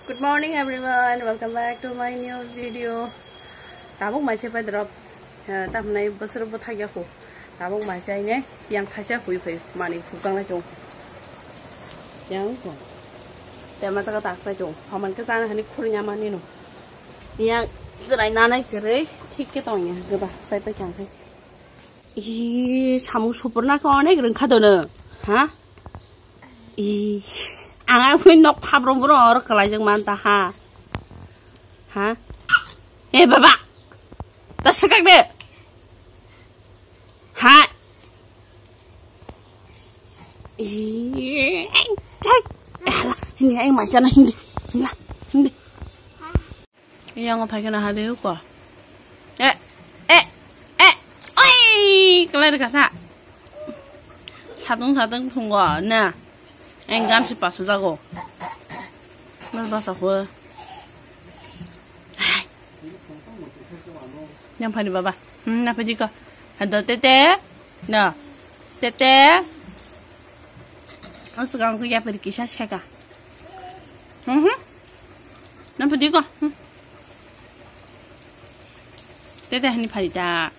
Good morning everyone, welcome back to my new video. Tabuk mai chepai drop. Tam nai basur bo thagya ko. Tabuk mai chai ne yang thasya hui hui mani phukang la chong. Yang ko. Te ma jaga tak chai chong. Phaman ka jana hani khur nya mani no. Yang zrai na nai kre thik ke tong ya ga ba sai pa chang khai. 이 사무 슈퍼나 거네 그런 카드는 하? 이 앙아구이 너 파브로 물어 어럭갈라이정 많다 하? 하? 에 봐봐 나 생각돼 하? 이 잘 hình anh mà cho nó hình đi cái ông phải cái nào hai đứa quá cái này cả 사등 통과 네 앵감시 봤어 자고 뭘 봤어 그 양파리 봐봐 나 보지까 한더 때때 나 때때 어스강 그 야버리 기샤 샤가 나 보지까 때때 한이 파리다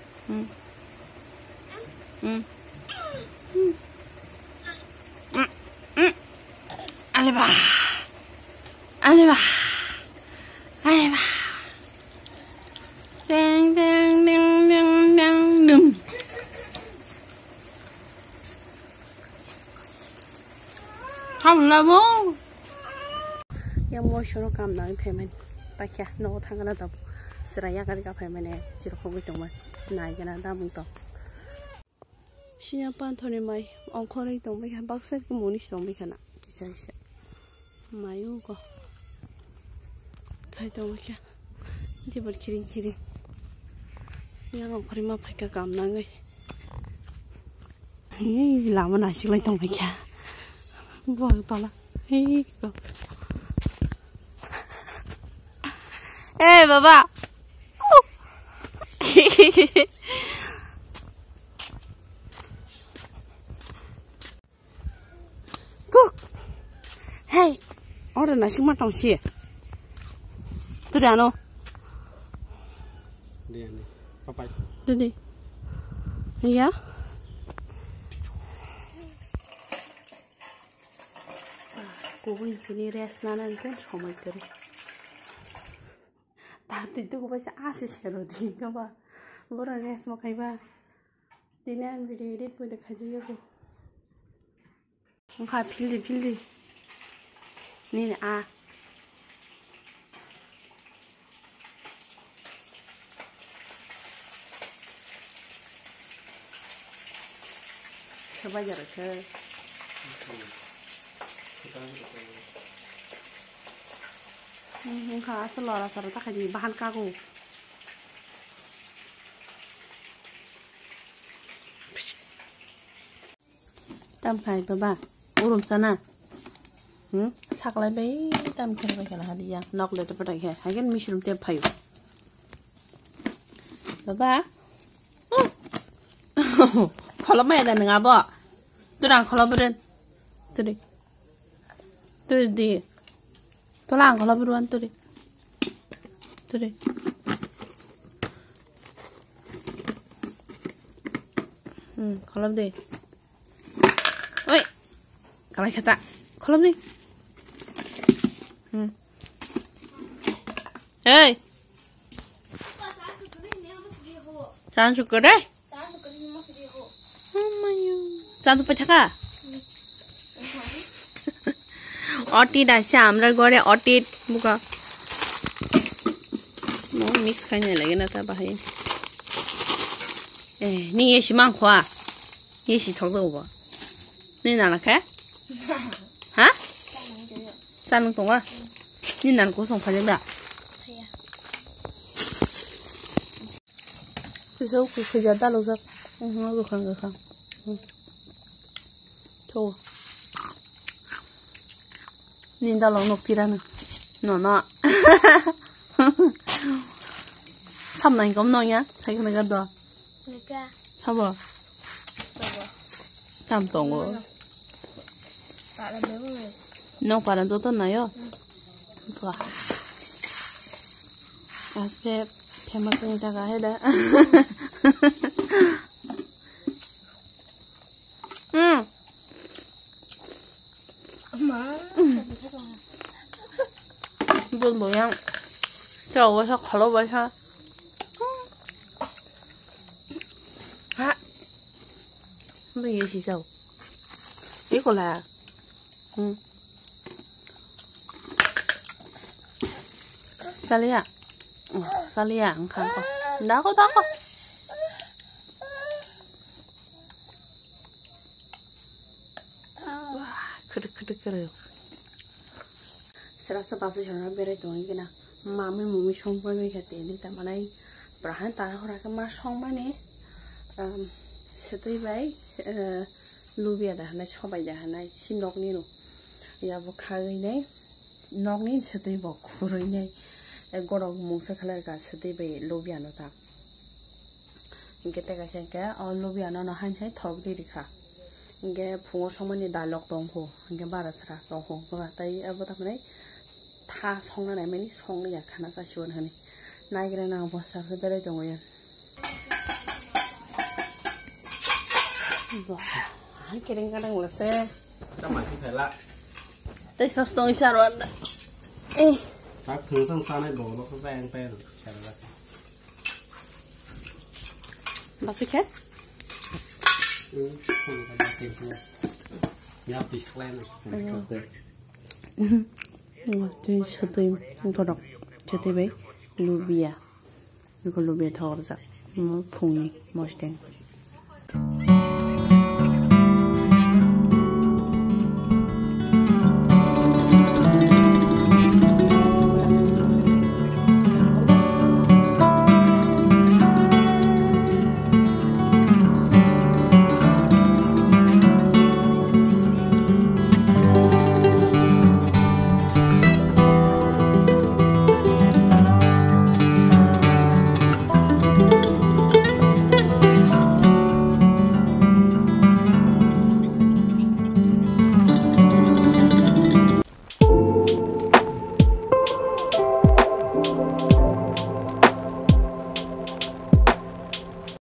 알레바 땡땡땡땡땡 참나무 양모쇼로 감당 패면 빠캬 너 당하나다 쓰라야 가리가 패면에 지록하고 정말 나이게나 다문도 시야반 토니 마이 엉커리 동백 한 박스 그 모니 동백하나 기사이시 마요고 타이 동백야 디벌 키링 양 엉커리만 파이까 감나게 이 라면 아시고 동백야 뭐 봐라 이거 에 봐봐 Hey, orang nasi macam si. Tu dah no. Dia ni, papai. Tu di. Iya. Kau ini rest nana ni kan comel kiri. Tapi tu kau pasal asis herodi, kau ba. Orang rest makai ba. Dinan video edit pun dekat je aku. Engkau pilih. Ni ah. Coba jarak ke. Engkau asal orang sarung tak kaji bahan kagu. Tam kai baba, urum sana. 사글라베 땀 캐는 거 하디야 넉레도 버다게 하긴 미시름 때 파요 봐봐 콜라마야 되는 거 봐 또랑 콜라버는 또리 또랑 콜라버는 또리 콜라버데 어이 가라 갔다 콜라버데 Hey, jangan suka deh. Jangan suka cakap. Otit aja, amra gore otit buka. Mau mix kayaknya lagi nata bahaya. Ni ye si mangkwa, ye si thok dong ba. Ni nana kah? Hah? Sanung tong ah. Ni nan kosong panjang dah. 그래서 그저 달로서 그거 저 닌달로 녹티라는 너나 참나 이거 없노냐 자기 내가 너 그러니까 잡아 담동고 너 바람 줬었나요? Wah. Aspe famous ni jaga hai dah. Bún bò yang, cho tôi sao khó vậy ha? Ha, mấy cái gì sao? Ý của là, sao vậy? Sao vậy? Ăn khăn không? Đó có. 그래. 살아서 봐서 저런 배를 동이기나 마음이 몸이 성범이 했대니 때문에 브라한 따라하라가 마 성만이 세대바이 루비아다 하나 쳐봐야 하나 신록니로 야뭐 가의네 녹니 세대바 고르네 고로 몽사 칼라가 세대바이 루비아노다 이게 때가 생겨 루비아노는 한해 더블이리카 이게 붕어 성만이 달력 동호 이게 말아서라 동호 뭐가 따이 아보다 그래 다 성난 애매니 성이 약하나가 시원하니 나이그래 나 버서서 베레 동호연 와 kiring kadang lese Sama cái là tới sắp xong sao rồi các thứ sang sang này đổ nó có vàng pen bác sĩ khét không có bao tiền thôi nhớ tí clan tôi sợ tôi không có đọc cho tôi biết lubia thor ra một phùng này một đèn